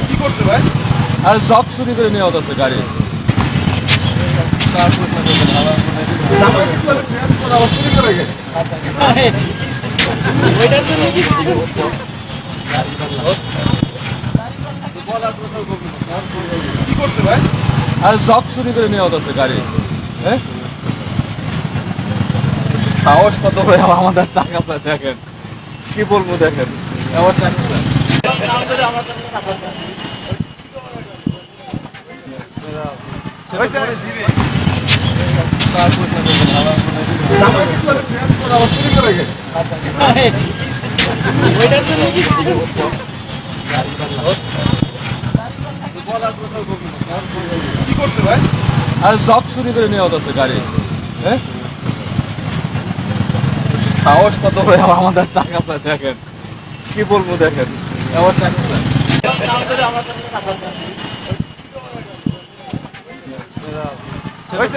কি করছে ভাই? আর জগ চুরি করে নেওয়া হচ্ছে গাড়ি। জামাই কি করে ট্রেন করে আবার চুরি করে গে? কি করছে ভাই? আর জগ চুরি করে নেওয়া হচ্ছে গাড়ি। হ্যাঁ, সাহস কত ভাই আমাদের টাকা চাই দেখেন, কি বলবো দেখেন আমার টাকা চাই। ওই যে জামাই কি করে ট্রেন করে আবার চুরি করে গে? কি করছে ভাই? আর জগ চুরি করে নেওয়া হচ্ছে গাড়ি। হ্যাঁ, সাহস কত ভাই আমাদের টাকা চাই দেখেন, কি বলবো দেখেন আমার টাকা চাই। ওই যে